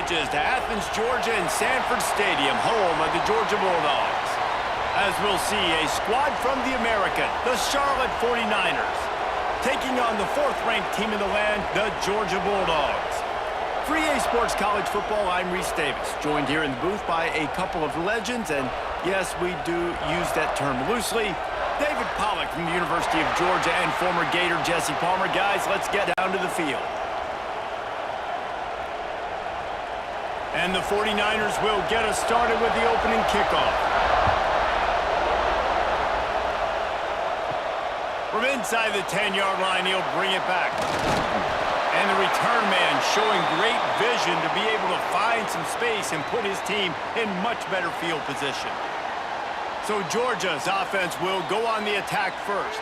edges to Athens, Georgia and Sanford Stadium, home of the Georgia Bulldogs. As we'll see, a squad from the American, the Charlotte 49ers, taking on the fourth-ranked team in the land, the Georgia Bulldogs. For EA Sports College Football, I'm Reese Davis, joined here in the booth by a couple of legends, and yes, we do use that term loosely. David Pollack from the University of Georgia and former Gator Jesse Palmer. Guys, let's get down to the field. And the 49ers will get us started with the opening kickoff. From inside the 10-yard line, he'll bring it back. And the return man showing great vision to be able to find some space and put his team in much better field position. So Georgia's offense will go on the attack first.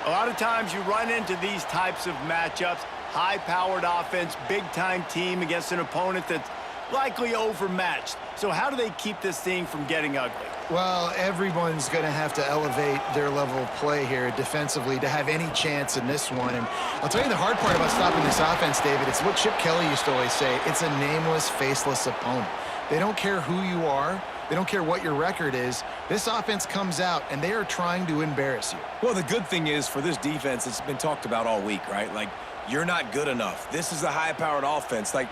A lot of times you run into these types of matchups, high-powered offense, big-time team against an opponent that's likely overmatched. So how do they keep this thing from getting ugly? Well, everyone's going to have to elevate their level of play here defensively to have any chance in this one. And I'll tell you the hard part about stopping this offense, David, it's what Chip Kelly used to always say. It's a nameless, faceless opponent. They don't care who you are. They don't care what your record is. This offense comes out, and they are trying to embarrass you. Well, the good thing is for this defense, it's been talked about all week, right? Like, you're not good enough. This is a high-powered offense. Like,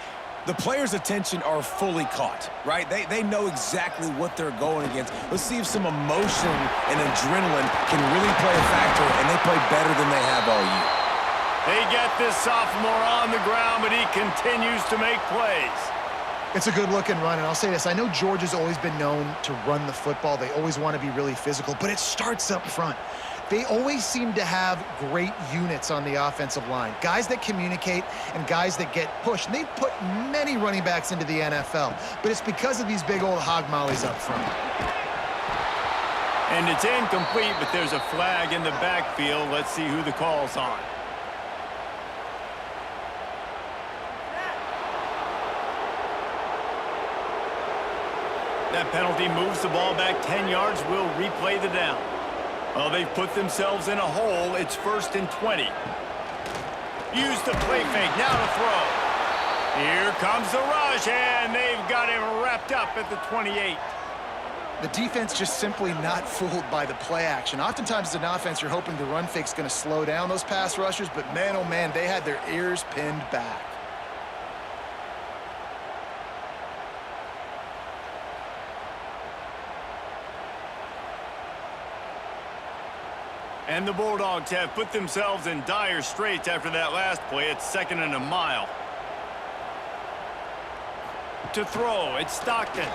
the players' attention are fully caught, right? They know exactly what they're going against. Let's see if some emotion and adrenaline can really play a factor, and they play better than they have all year. They get this sophomore on the ground, but he continues to make plays. It's a good-looking run, and I'll say this. I know Georgia's always been known to run the football. They always want to be really physical, but it starts up front. They always seem to have great units on the offensive line. Guys that communicate and guys that get pushed. And they've put many running backs into the NFL, but it's because of these big old hog mollies up front. And it's incomplete, but there's a flag in the backfield. Let's see who the call's on. That penalty moves the ball back 10 yards. We'll replay the down. Well, they've put themselves in a hole. It's 1st and 20. Use the play fake. Now to throw. Here comes the rush, and they've got him wrapped up at the 28. The defense just simply not fooled by the play action. Oftentimes as an offense, you're hoping the run fake's going to slow down those pass rushers, but man, oh man, they had their ears pinned back. And the Bulldogs have put themselves in dire straits after that last play. It's 2nd and a mile. To throw, it's Stockton.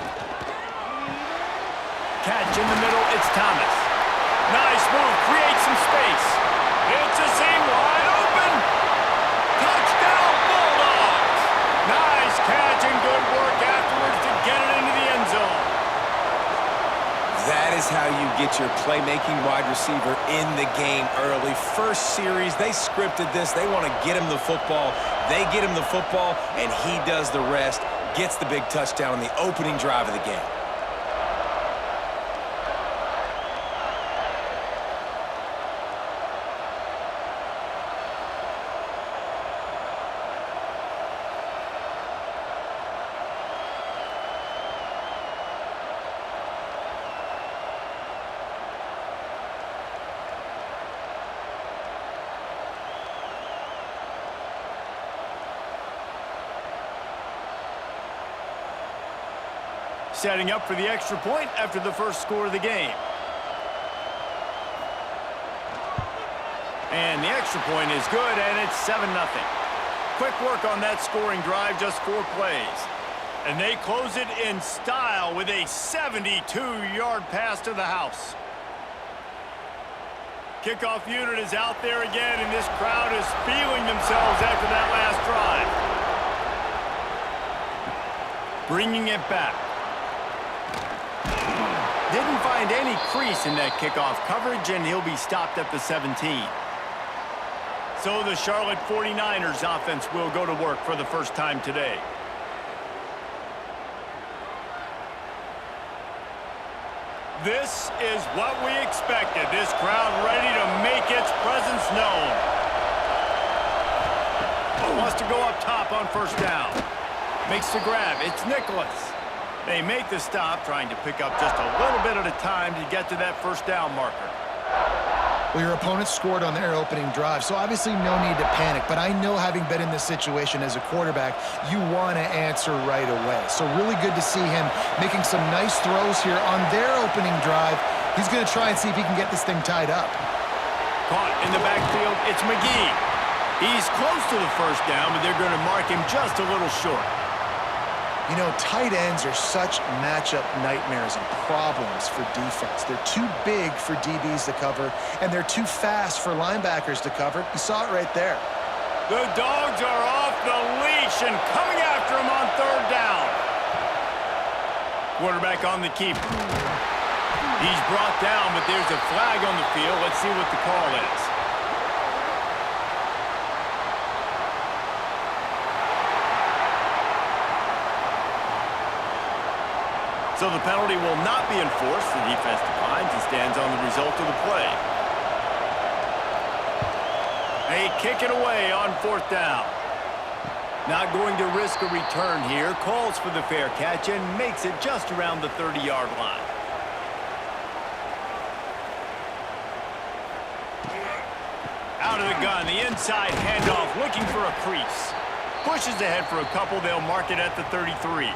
Catch in the middle, it's Thomas. Nice move, creates some space. It's a seam wide open. Touchdown, Bulldogs. Nice catch and good work afterwards to get it into the end zone. That is how you get your playmaking wide receiver in the game early. First series, they scripted this. They want to get him the football. They get him the football, and he does the rest. Gets the big touchdown on the opening drive of the game. Setting up for the extra point after the first score of the game. And the extra point is good, and it's 7-0. Quick work on that scoring drive, just 4 plays. And they close it in style with a 72-yard pass to the house. Kickoff unit is out there again, and this crowd is feeling themselves after that last drive. Bringing it back. Didn't find any crease in that kickoff coverage, and he'll be stopped at the 17. So the Charlotte 49ers offense will go to work for the first time today. This is what we expected. This crowd ready to make its presence known. Wants to go up top on first down. Makes the grab. It's Nicholas. They make the stop, trying to pick up just a little bit at a time to get to that first down marker. Well, your opponent scored on their opening drive, so obviously no need to panic. But I know, having been in this situation as a quarterback, you want to answer right away. So really good to see him making some nice throws here on their opening drive. He's going to try and see if he can get this thing tied up. Caught in the backfield, it's McGee. He's close to the first down, but they're going to mark him just a little short. You know, tight ends are such matchup nightmares and problems for defense. They're too big for DBs to cover, and they're too fast for linebackers to cover. You saw it right there. The Dogs are off the leash and coming after him on third down. Quarterback on the keeper. He's brought down, but there's a flag on the field. Let's see what the call is. So the penalty will not be enforced. The defense declines and stands on the result of the play. They kick it away on fourth down. Not going to risk a return here. Calls for the fair catch and makes it just around the 30-yard line. Out of the gun, the inside handoff, looking for a crease. Pushes ahead for a couple. They'll mark it at the 33.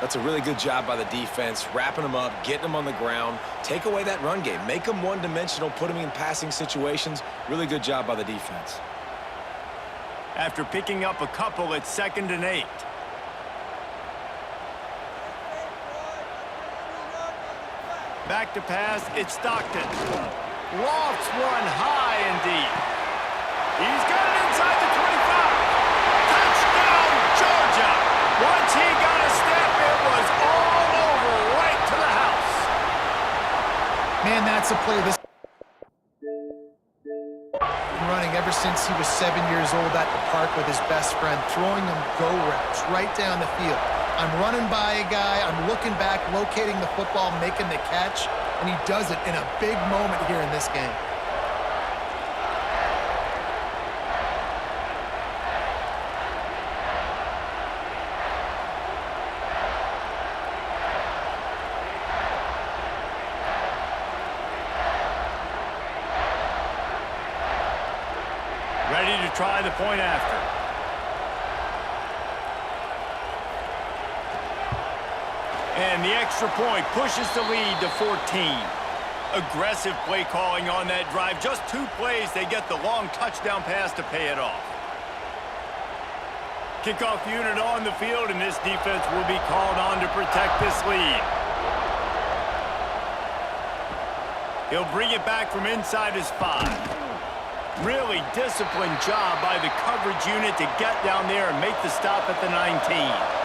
That's a really good job by the defense, wrapping them up, getting them on the ground, take away that run game, make them one-dimensional, put them in passing situations. Really good job by the defense. After picking up a couple, it's 2nd and 8. Back to pass, it's Stockton. Lofts one high and deep. He's got it inside the 25. Touchdown, Georgia! Once he got a step, it was all over, right to the house. Man, that's a play this running ever since he was 7 years old at the park with his best friend, throwing them go routes right down the field. I'm running by a guy, I'm looking back, locating the football, making the catch, and he does it in a big moment here in this game. Ready to try the point after. And the extra point pushes the lead to 14. Aggressive play calling on that drive. Just 2 plays, they get the long touchdown pass to pay it off. Kickoff unit on the field, and this defense will be called on to protect this lead. He'll bring it back from inside his 5. Really disciplined job by the coverage unit to get down there and make the stop at the 19.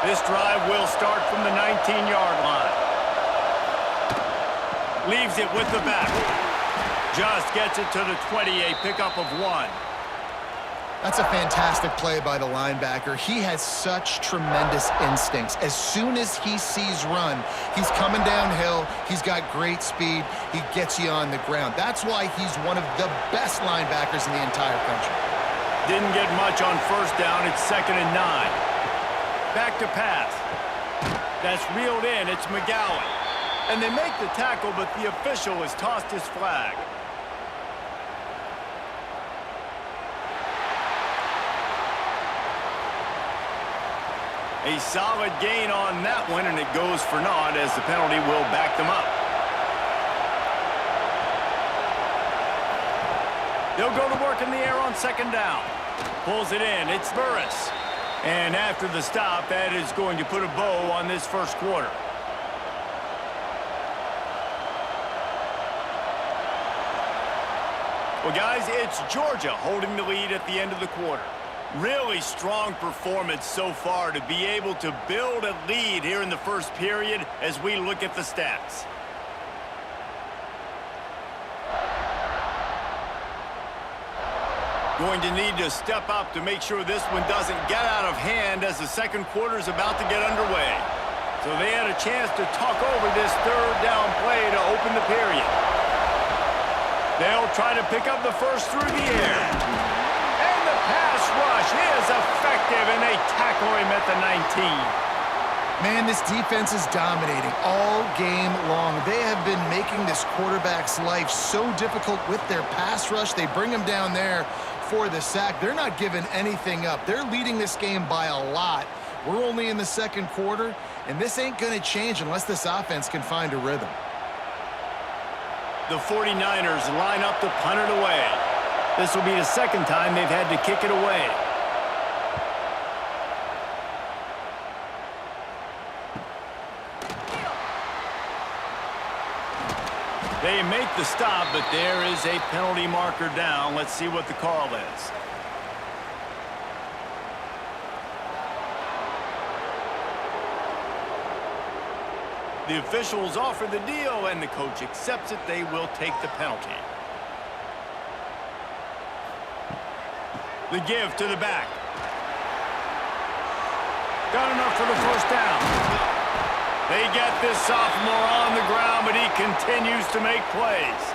This drive will start from the 19-yard line. Leaves it with the back. Just gets it to the 20, a pickup of 1. That's a fantastic play by the linebacker. He has such tremendous instincts. As soon as he sees run, he's coming downhill. He's got great speed. He gets you on the ground. That's why he's one of the best linebackers in the entire country. Didn't get much on first down. It's 2nd and 9. Back to pass. That's reeled in. It's McGowan. And they make the tackle, but the official has tossed his flag. A solid gain on that one, and it goes for naught as the penalty will back them up. They'll go to work in the air on 2nd down. Pulls it in. It's Burris. And after the stop, that is going to put a bow on this first quarter. Well, guys, it's Georgia holding the lead at the end of the quarter. Really strong performance so far to be able to build a lead here in the first period as we look at the stats. Going to need to step up to make sure this one doesn't get out of hand as the second quarter is about to get underway. So they had a chance to talk over this third down play to open the period. They'll try to pick up the first through the air. And the pass rush He is effective, and they tackle him at the 19. Man, this defense is dominating all game long. They have been making this quarterback's life so difficult with their pass rush. They bring him down there for the sack. They're not giving anything up. They're leading this game by a lot. We're only in the second quarter, and this ain't going to change unless this offense can find a rhythm. The 49ers line up to punt it away. This will be the second time they've had to kick it away. They make the stop, but there is a penalty marker down. Let's see what the call is. The officials offer the deal, and the coach accepts it. They will take the penalty. The give to the back. Got enough for the first down. They get this sophomore on the ground, but he continues to make plays.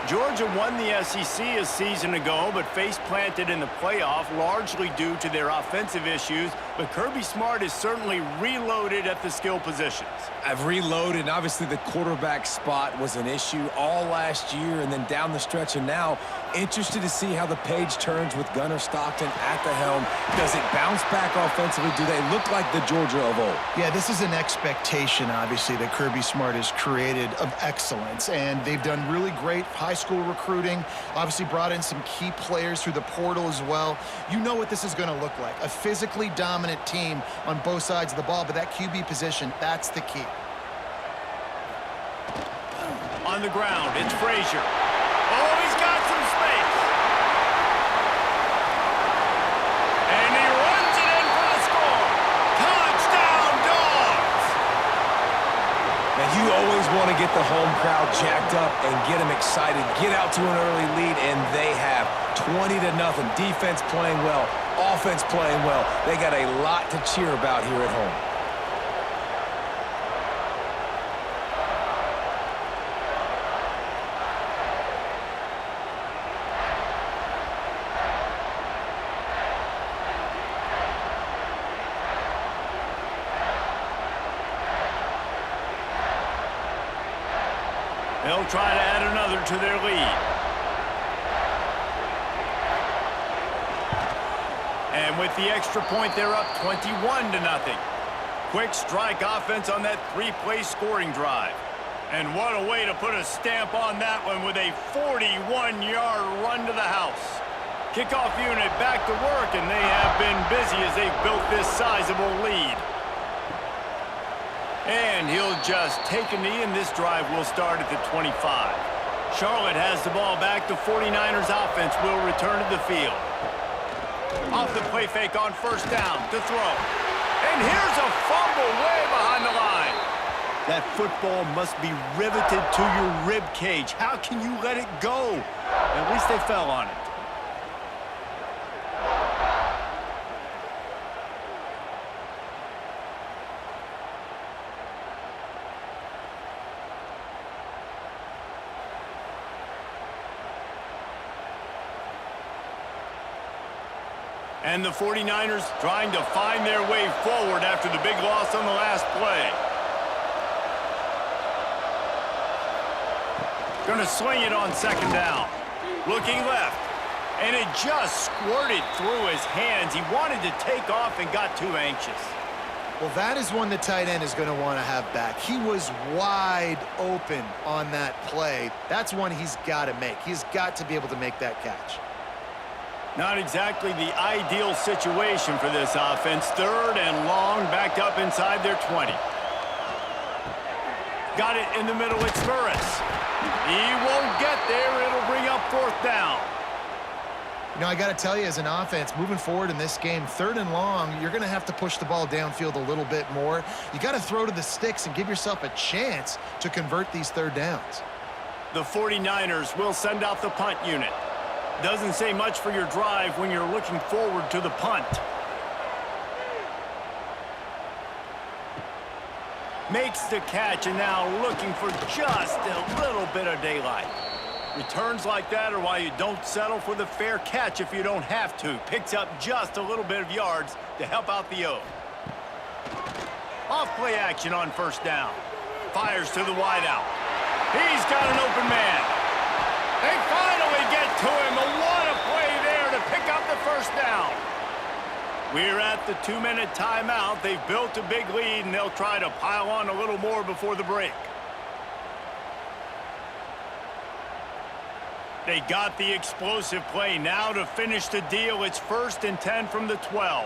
Georgia won the SEC a season ago, but face-planted in the playoff largely due to their offensive issues. But Kirby Smart is certainly reloaded at the skill positions. I've reloaded, and obviously the quarterback spot was an issue all last year and then down the stretch. And now, interested to see how the page turns with Gunnar Stockton at the helm. Does it bounce back offensively? Do they look like the Georgia of old? Yeah, this is an expectation, obviously, that Kirby Smart has created of excellence. And they've done really great high school recruiting, obviously brought in some key players through the portal as well. You know what this is going to look like, a physically dominant team on both sides of the ball, but that QB position, that's the key. On the ground, it's Frazier. Oh, he's got some space. And he runs it in for the score. Touchdown, Dogs! Now, you always want to get the home crowd jacked up and get them excited, get out to an early lead, and they have 20-0. Defense playing well, offense playing well. They got a lot to cheer about here at home. They'll try to add another to their lead. And with the extra point, they're up 21-0. Quick strike offense on that three-play scoring drive. And what a way to put a stamp on that one with a 41-yard run to the house. Kickoff unit back to work, and they have been busy as they've built this sizable lead. And he'll just take a knee, and this drive will start at the 25. Charlotte has the ball back. The 49ers offense will return to the field. Off the play fake on first down to throw. And here's a fumble way behind the line. That football must be riveted to your rib cage. How can you let it go? At least they fell on it. And the 49ers trying to find their way forward after the big loss on the last play. Going to swing it on second down. Looking left. And it just squirted through his hands. He wanted to take off and got too anxious. Well, that is one the tight end is going to want to have back. He was wide open on that play. That's one he's got to make. He's got to be able to make that catch. Not exactly the ideal situation for this offense. Third and long, backed up inside their 20. Got it in the middle, it's Burris. He won't get there, it'll bring up fourth down. You know, I got to tell you, as an offense, moving forward in this game, third and long, you're going to have to push the ball downfield a little bit more. You got to throw to the sticks and give yourself a chance to convert these third downs. The 49ers will send out the punt unit. Doesn't say much for your drive when you're looking forward to the punt. Makes the catch, and now looking for just a little bit of daylight. Returns like that are why you don't settle for the fair catch if you don't have to. Picks up just a little bit of yards to help out the O. Off play action on first down. Fires to the wideout. He's got an open man. They finally get to him. What a play there to pick up the first down. We're at the 2-minute timeout. They've built a big lead, and they'll try to pile on a little more before the break. They got the explosive play now to finish the deal. It's 1st and 10 from the 12.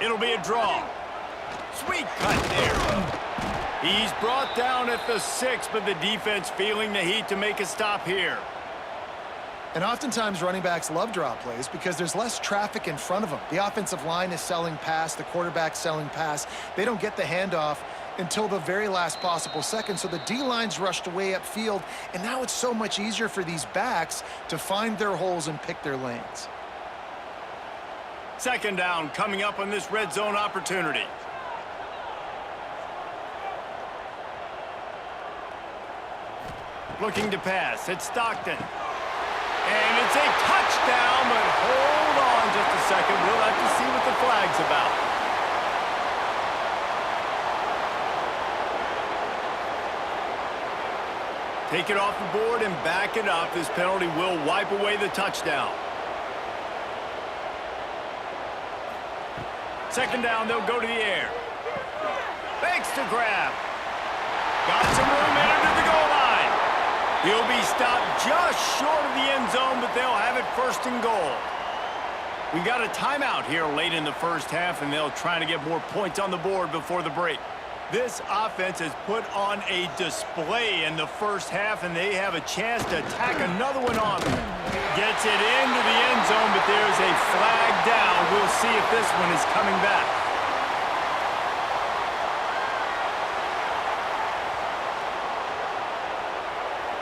It'll be a draw. Sweet cut there. He's brought down at the 6, but the defense feeling the heat to make a stop here. And oftentimes running backs love draw plays because there's less traffic in front of them. The offensive line is selling pass, the quarterback's selling pass. They don't get the handoff until the very last possible second, so the D-line's rushed away upfield, and now it's so much easier for these backs to find their holes and pick their lanes. Second down coming up on this red zone opportunity. Looking to pass. It's Stockton. And it's a touchdown, but hold on just a second. We'll have to see what the flag's about. Take it off the board and back it up. This penalty will wipe away the touchdown. Second down, they'll go to the air. Fakes to grab. Got some room in under the goal line. He'll be stopped just short of the end zone, but they'll have it 1st and goal. We got a timeout here late in the first half, and they'll try to get more points on the board before the break. This offense has put on a display in the first half, and they have a chance to tack another one on. Gets it into the end zone, but there's a flag down. We'll see if this one is coming back.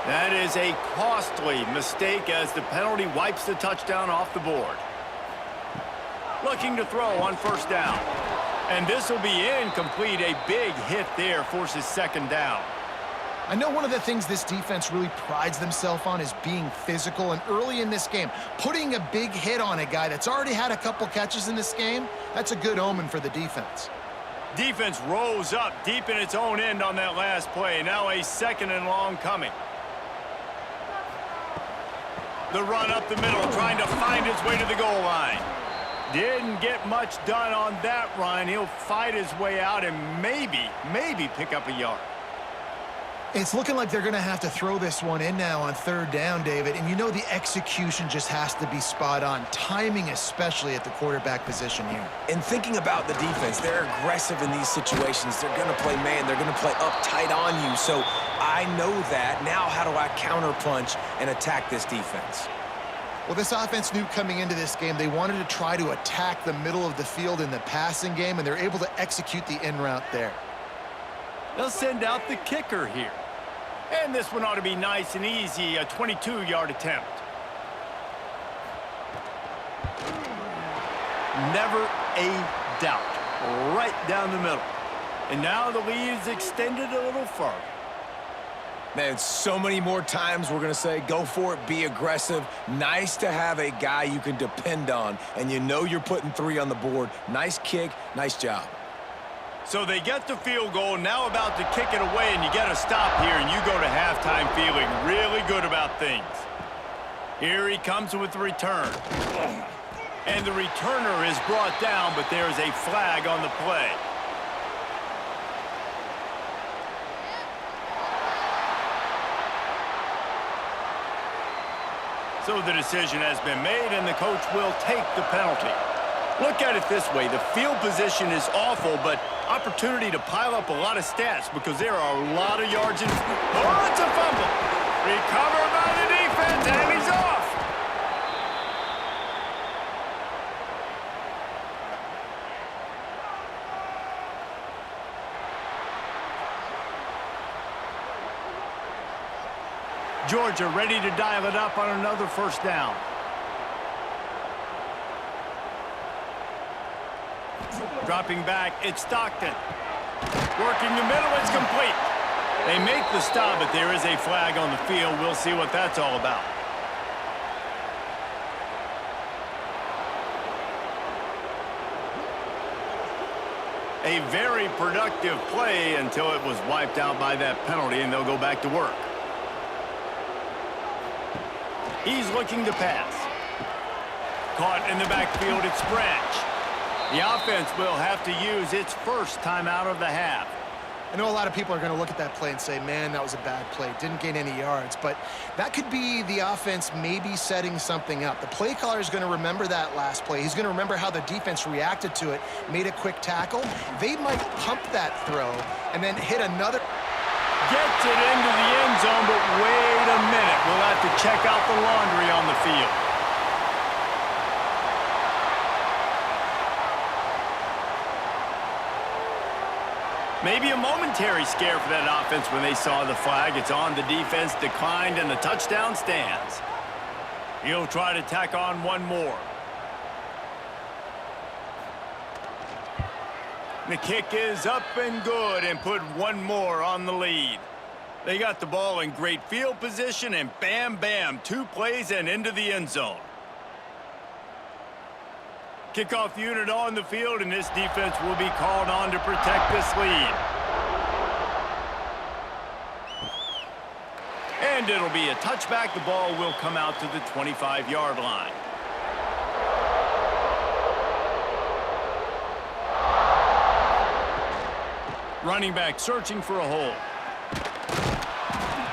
That is a costly mistake as the penalty wipes the touchdown off the board. Looking to throw on first down. And this will be incomplete. A big hit there forces second down. I know one of the things this defense really prides themselves on is being physical, and early in this game, putting a big hit on a guy that's already had a couple catches in this game, that's a good omen for the defense. Defense rose up deep in its own end on that last play. Now a 2nd and long coming. The run up the middle, trying to find his way to the goal line. Didn't get much done on that run. He'll fight his way out and maybe pick up a yard. It's looking like they're going to have to throw this one in now on 3rd down, David. And you know the execution just has to be spot on. Timing especially at the quarterback position here. And thinking about the defense, they're aggressive in these situations. They're going to play man. They're going to play up tight on you. So I know that. Now how do I counterpunch and attack this defense? Well, this offense knew coming into this game they wanted to try to attack the middle of the field in the passing game, and they're able to execute the in route there. They'll send out the kicker here. And this one ought to be nice and easy, a 22-yard attempt. Never a doubt. Right down the middle. And now the lead is extended a little further. Man, so many more times we're going to say, go for it, be aggressive. Nice to have a guy you can depend on, and you know you're putting 3 on the board. Nice kick, nice job. So they get the field goal, now about to kick it away, and you get a stop here, and you go to halftime feeling really good about things. Here he comes with the return. And the returner is brought down, but there is a flag on the play. So the decision has been made, and the coach will take the penalty. Look at it this way. The field position is awful, but opportunity to pile up a lot of stats because there are a lot of yards in. Oh, it's a fumble. Recovered by the defense, and he's off. Georgia ready to dial it up on another first down. Dropping back, it's Stockton. Working the middle, it's complete. They make the stop, but there is a flag on the field. We'll see what that's all about. A very productive play until it was wiped out by that penalty, and they'll go back to work. He's looking to pass. Caught in the backfield, it's Branch. The offense will have to use its first timeout of the half. I know a lot of people are going to look at that play and say, man, that was a bad play. Didn't gain any yards. But that could be the offense maybe setting something up. The play caller is going to remember that last play. He's going to remember how the defense reacted to it, made a quick tackle. They might pump that throw and then hit another. Gets it into the end zone, but wait a minute. We'll have to check out the laundry on the field. Maybe a momentary scare for that offense when they saw the flag. It's on, the defense declined, and the touchdown stands. He'll try to tack on one more. The kick is up and good and put one more on the lead. They got the ball in great field position, and bam, bam, 2 plays and into the end zone. Kickoff unit on the field, and this defense will be called on to protect this lead. And it'll be a touchback. The ball will come out to the 25-yard line. Running back searching for a hole.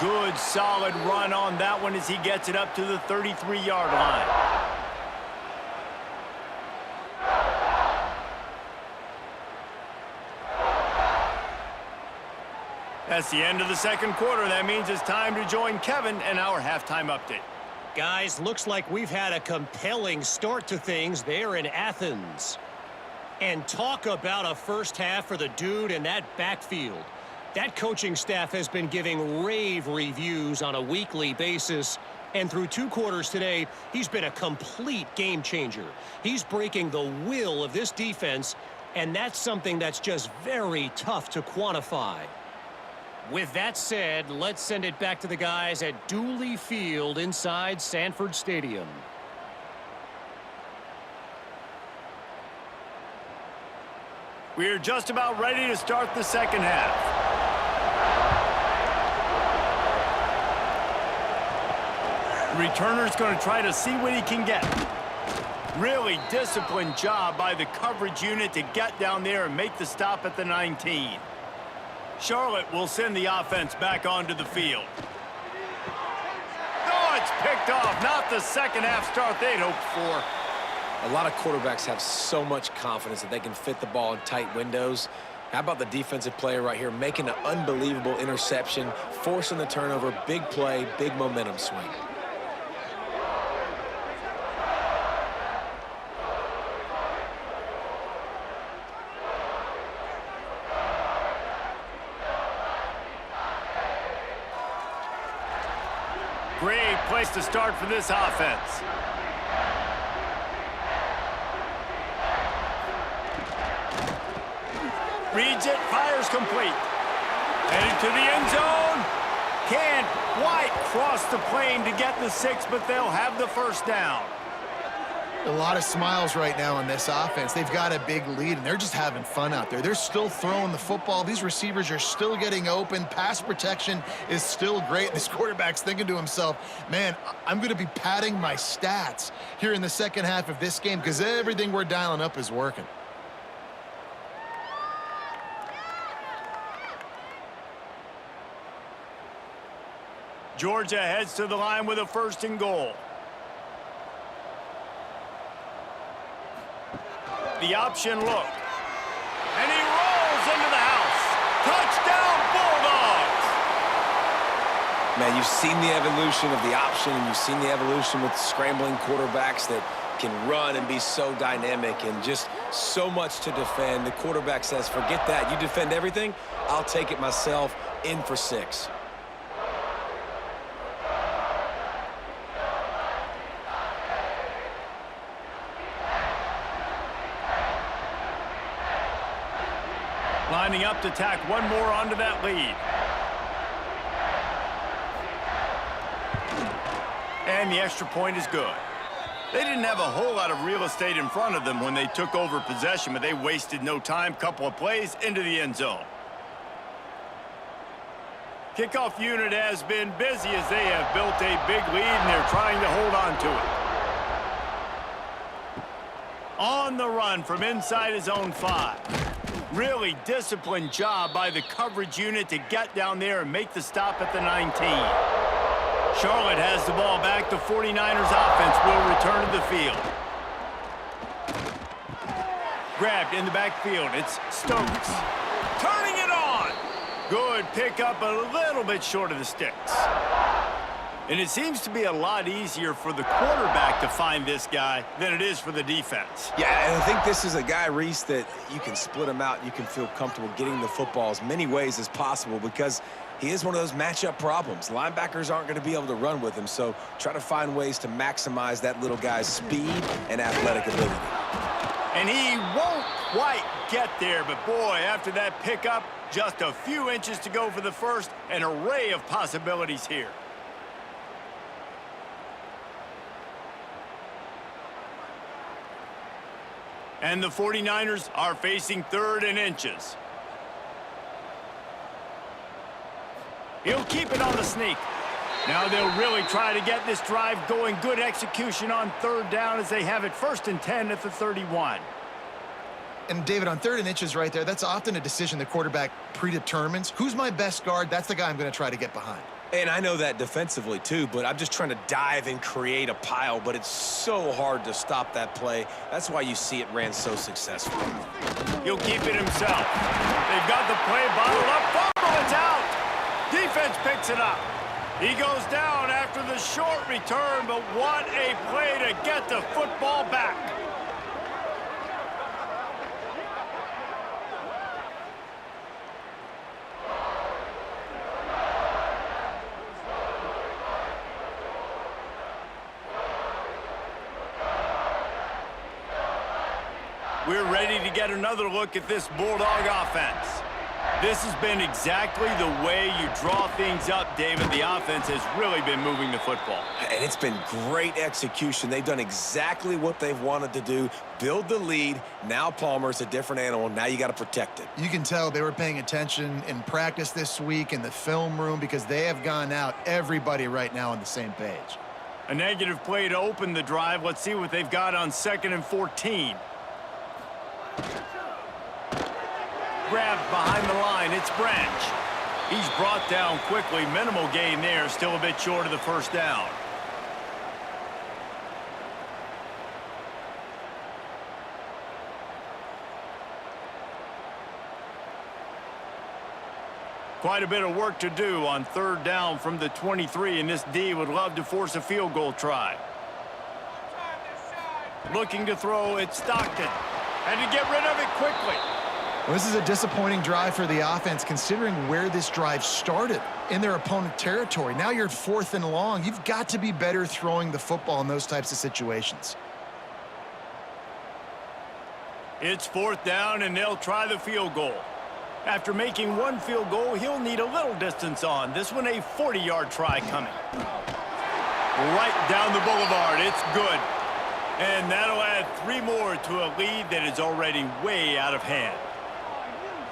Good, solid run on that one as he gets it up to the 33-yard line. That's the end of the second quarter. That means it's time to join Kevin and our halftime update. Guys, looks like we've had a compelling start to things there in Athens. And talk about a first half for the dude in that backfield. That coaching staff has been giving rave reviews on a weekly basis. And through 2 quarters today, he's been a complete game changer. He's breaking the will of this defense, and that's something that's just very tough to quantify. With that said, let's send it back to the guys at Dooley Field inside Sanford Stadium. We're just about ready to start the second half. The returner's going to try to see what he can get. Really disciplined job by the coverage unit to get down there and make the stop at the 19. Charlotte will send the offense back onto the field. Oh, it's picked off. Not the second half start they'd hoped for. A lot of quarterbacks have so much confidence that they can fit the ball in tight windows. How about the defensive player right here making an unbelievable interception, forcing the turnover, big play, big momentum swing. Great place to start for this offense. Reads it, fires complete. Headed to the end zone. Can't quite cross the plane to get the 6, but they'll have the first down. A lot of smiles right now on this offense. They've got a big lead, and they're just having fun out there. They're still throwing the football. These receivers are still getting open. Pass protection is still great. This quarterback's thinking to himself, man, I'm going to be padding my stats here in the second half of this game because everything we're dialing up is working. Georgia heads to the line with a 1st and goal. The option look. And he rolls into the house. Touchdown, Bulldogs! Man, you've seen the evolution of the option, and you've seen the evolution with scrambling quarterbacks that can run and be so dynamic and just so much to defend. The quarterback says, forget that. You defend everything, I'll take it myself. In for 6. Lining up to tack one more onto that lead. And the extra point is good. They didn't have a whole lot of real estate in front of them when they took over possession, but they wasted no time. Couple of plays into the end zone. Kickoff unit has been busy as they have built a big lead, and they're trying to hold on to it. On the run from inside his own 5. Really disciplined job by the coverage unit to get down there and make the stop at the 19. Charlotte has the ball back. The 49ers offense will return to the field. Grabbed in the backfield. It's Stokes. Turning it on. Good pickup, a little bit short of the sticks. And it seems to be a lot easier for the quarterback to find this guy than it is for the defense. Yeah, and I think this is a guy, Reese, that you can split him out. You can feel comfortable getting the football as many ways as possible because he is one of those matchup problems. Linebackers aren't going to be able to run with him, so try to find ways to maximize that little guy's speed and athletic ability. And he won't quite get there, but boy, after that pickup, just a few inches to go for the first, an array of possibilities here. And the 49ers are facing 3rd and inches. He'll keep it on the sneak. Now they'll really try to get this drive going. Good execution on 3rd down as they have it 1st and 10 at the 31. And David, on 3rd and inches right there, that's often a decision the quarterback predetermines. Who's my best guard? That's the guy I'm going to try to get behind. And I know that defensively, too, but I'm just trying to dive and create a pile, but it's so hard to stop that play. That's why you see it ran so successful. He'll keep it himself. They've got the play bottled up. Fumble, it's out. Defense picks it up. He goes down after the short return, but what a play to get the football back. We're ready to get another look at this Bulldog offense. This has been exactly the way you draw things up, David. The offense has really been moving the football. And it's been great execution. They've done exactly what they've wanted to do. Build the lead. Now Palmer's a different animal. Now you got to protect it. You can tell they were paying attention in practice this week in the film room because they have gone out, everybody right now on the same page. A negative play to open the drive. Let's see what they've got on 2nd and 14. Grabbed behind the line, it's Branch. He's brought down quickly. Minimal gain there, still a bit short of the 1st down. Quite a bit of work to do on 3rd down from the 23, and this D would love to force a field goal try. Looking to throw, it's Stockton. And to get rid of it quickly. Well, this is a disappointing drive for the offense considering where this drive started in their opponent territory. Now you're 4th and long. You've got to be better throwing the football in those types of situations. It's 4th down, and they'll try the field goal. After making one field goal, he'll need a little distance on. This one a 40-yard try coming. Right down the boulevard. It's good. And that'll add 3 more to a lead that is already way out of hand.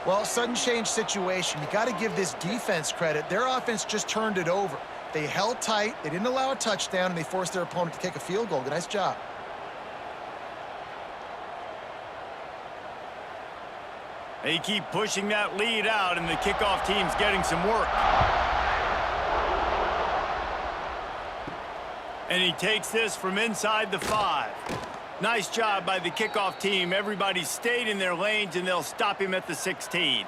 Well, sudden change situation. You got to give this defense credit. Their offense just turned it over. They held tight. They didn't allow a touchdown, and they forced their opponent to kick a field goal. Nice job. They keep pushing that lead out, and the kickoff team's getting some work. And he takes this from inside the 5. Nice job by the kickoff team. Everybody stayed in their lanes, and they'll stop him at the 16.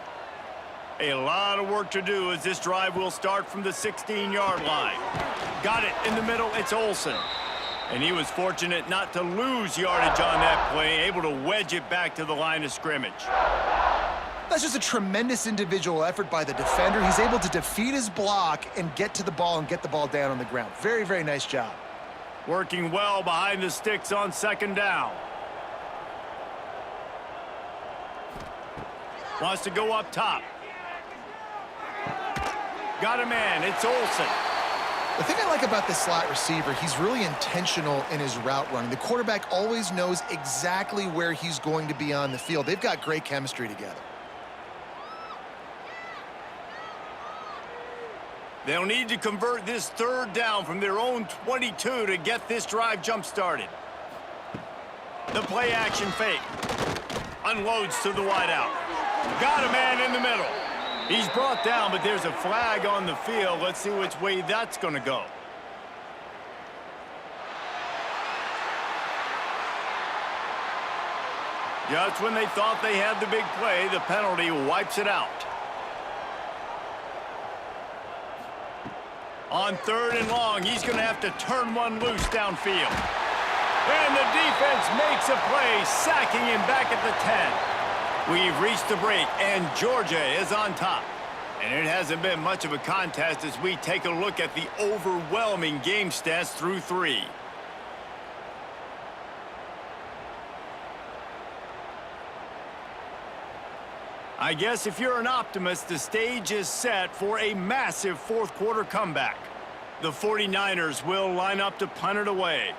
A lot of work to do as this drive will start from the 16-yard line. Got it in the middle. It's Olsen. And he was fortunate not to lose yardage on that play, able to wedge it back to the line of scrimmage. That's just a tremendous individual effort by the defender. He's able to defeat his block and get to the ball and get the ball down on the ground. Very, very nice job. Working well behind the sticks on 2nd down. Wants to go up top. Got a man. It's Olsen. The thing I like about this slot receiver, he's really intentional in his route running. The quarterback always knows exactly where he's going to be on the field. They've got great chemistry together. They'll need to convert this third down from their own 22 to get this drive jump-started. The play-action fake. Unloads to the wideout. Got a man in the middle. He's brought down, but there's a flag on the field. Let's see which way that's going to go. Just when they thought they had the big play, the penalty wipes it out. On 3rd and long, he's going to have to turn one loose downfield. And the defense makes a play, sacking him back at the 10. We've reached the break, and Georgia is on top. And it hasn't been much of a contest as we take a look at the overwhelming game stats through 3. I guess if you're an optimist, the stage is set for a massive fourth-quarter comeback. The 49ers will line up to punt it away.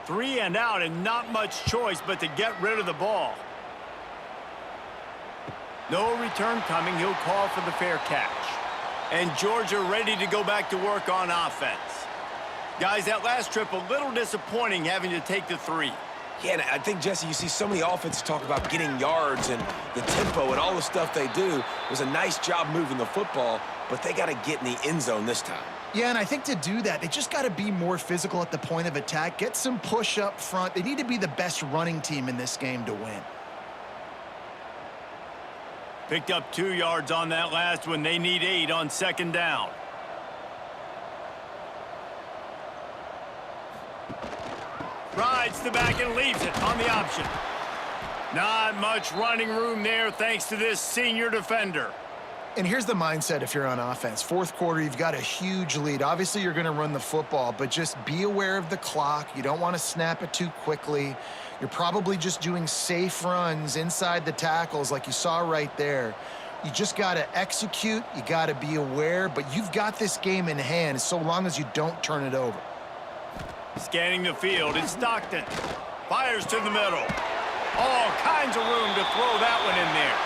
3 and out and not much choice but to get rid of the ball. No return coming. He'll call for the fair catch. And Georgia ready to go back to work on offense. Guys, that last trip a little disappointing having to take the 3. Yeah, and I think, Jesse, you see so many offenses talk about getting yards and the tempo and all the stuff they do. It was a nice job moving the football, but they got to get in the end zone this time. Yeah, and I think to do that, they just got to be more physical at the point of attack, get some push up front. They need to be the best running team in this game to win. Picked up 2 yards on that last one. They need 8 on 2nd down. Rides the back and leaves it on the option. Not much running room there thanks to this senior defender. And here's the mindset if you're on offense. 4th quarter, you've got a huge lead. Obviously, you're going to run the football, but just be aware of the clock. You don't want to snap it too quickly. You're probably just doing safe runs inside the tackles like you saw right there. You just got to execute. You got to be aware, but you've got this game in hand so long as you don't turn it over. Scanning the field, it's Stockton. Fires to the middle. All kinds of room to throw that one in there.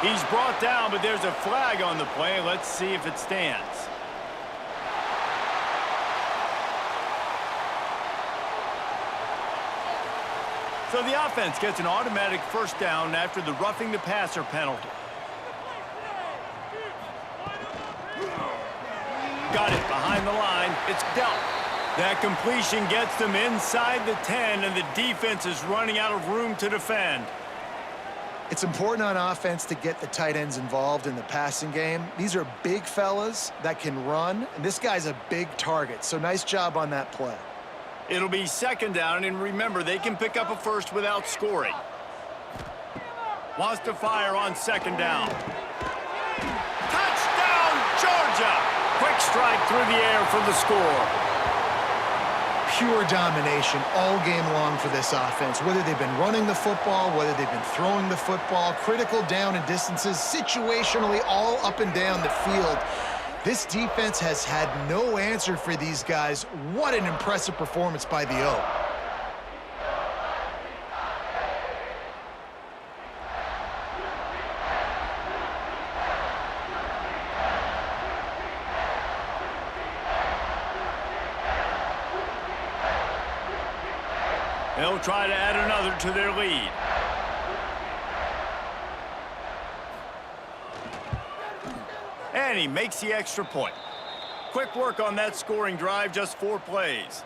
He's brought down, but there's a flag on the play. Let's see if it stands. So the offense gets an automatic first down after the roughing the passer penalty. Got it behind the line. It's dealt. That completion gets them inside the 10, and the defense is running out of room to defend. It's important on offense to get the tight ends involved in the passing game. These are big fellas that can run, and this guy's a big target, so nice job on that play. It'll be 2nd down, and remember, they can pick up a first without scoring. Wants to fire on 2nd down. Touchdown, Georgia! Quick strike through the air for the score. Pure domination all game long for this offense. Whether they've been running the football, whether they've been throwing the football, critical down and distances, situationally all up and down the field. This defense has had no answer for these guys. What an impressive performance by the O. They'll try to add another to their lead. And he makes the extra point. Quick work on that scoring drive, just 4 plays.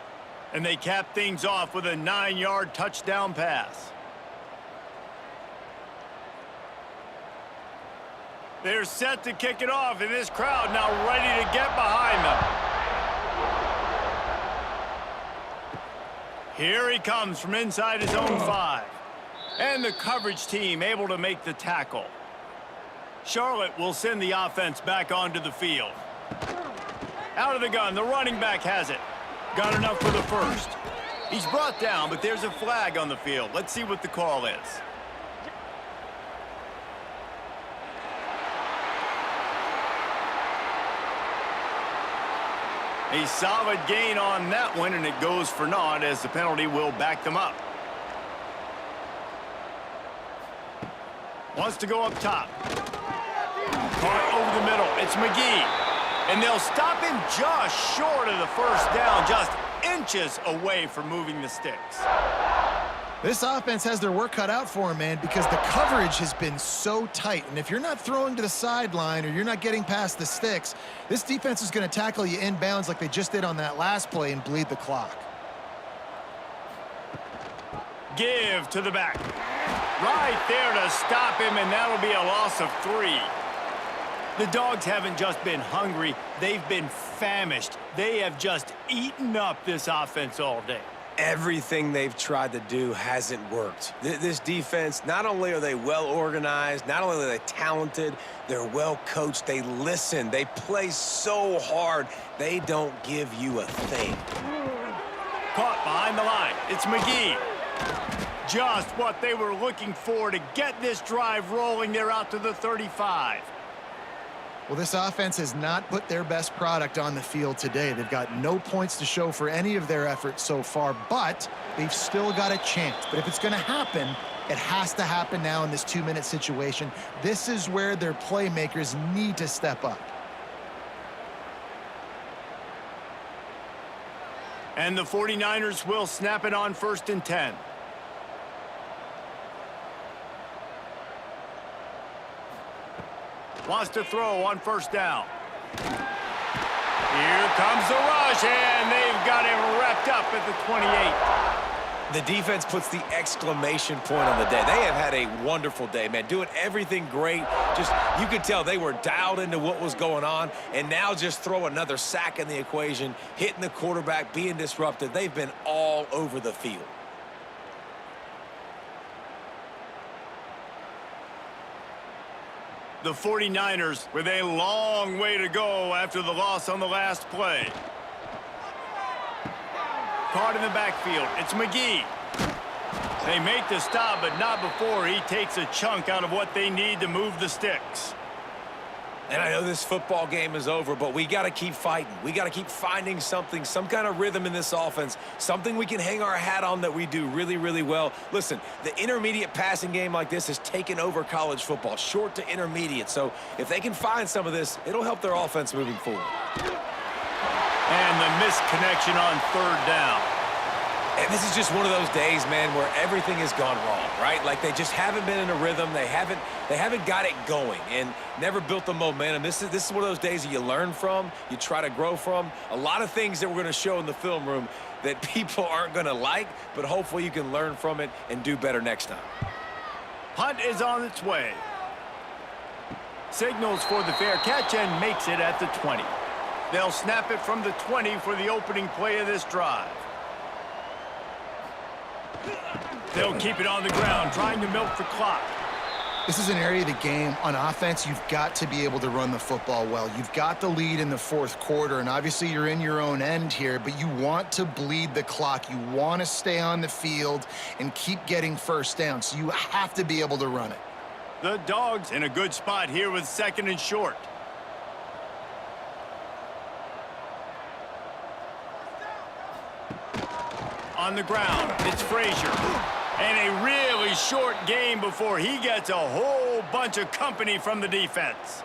And they cap things off with a 9-yard touchdown pass. They're set to kick it off, and this crowd now ready to get behind them. Here he comes from inside his own 5. And the coverage team able to make the tackle. Charlotte will send the offense back onto the field. Out of the gun, the running back has it. Got enough for the first. He's brought down, but there's a flag on the field. Let's see what the call is. A solid gain on that one, and it goes for naught as the penalty will back them up. Wants to go up top. Caught over the middle. It's McGee. And they'll stop him just short of the first down, just inches away from moving the sticks. This offense has their work cut out for them, man, because the coverage has been so tight. And if you're not throwing to the sideline or you're not getting past the sticks, this defense is going to tackle you inbounds like they just did on that last play and bleed the clock. Give to the back. Right there to stop him, and that'll be a loss of 3. The Dogs haven't just been hungry, they've been famished. They have just eaten up this offense all day. Everything they've tried to do hasn't worked. This defense, not only are they well organized, not only are they talented, they're well coached, they listen, they play so hard, they don't give you a thing. Caught behind the line, it's McGee. Just what they were looking for to get this drive rolling. They're out to the 35. Well, this offense has not put their best product on the field today. They've got no points to show for any of their efforts so far, but they've still got a chance. But if it's going to happen, it has to happen now in this 2-minute situation. This is where their playmakers need to step up. And the 49ers will snap it on 1st and 10. Wants to throw on 1st down. Here comes the rush, and they've got him wrapped up at the 28. The defense puts the exclamation point on the day. They have had a wonderful day, man, doing everything great. Just, you could tell they were dialed into what was going on, and now just throw another sack in the equation, hitting the quarterback, being disruptive. They've been all over the field. The 49ers with a long way to go after the loss on the last play. Caught in the backfield. It's McGee. They make the stop, but not before he takes a chunk out of what they need to move the sticks. And I know this football game is over, but we got to keep fighting. We got to keep finding something, some kind of rhythm in this offense, something we can hang our hat on that we do really, really well. Listen, the intermediate passing game like this has taken over college football, short to intermediate. So if they can find some of this, it'll help their offense moving forward. And the missed connection on 3rd down. And this is just one of those days, man, where everything has gone wrong, right? Like they just haven't been in a rhythm. They haven't got it going and never built the momentum. This is one of those days that you learn from, you try to grow from. A lot of things that we're going to show in the film room that people aren't going to like, but hopefully you can learn from it and do better next time. Hunt is on its way. Signals for the fair catch and makes it at the 20. They'll snap it from the 20 for the opening play of this drive. They'll keep it on the ground, trying to milk the clock. This is an area of the game on offense you've got to be able to run the football well. You've got the lead in the 4th quarter, and obviously you're in your own end here, but you want to bleed the clock. You want to stay on the field and keep getting 1st down, so you have to be able to run it. The Dogs in a good spot here with 2nd and short. On the ground, it's Frazier. And a really short game before he gets a whole bunch of company from the defense.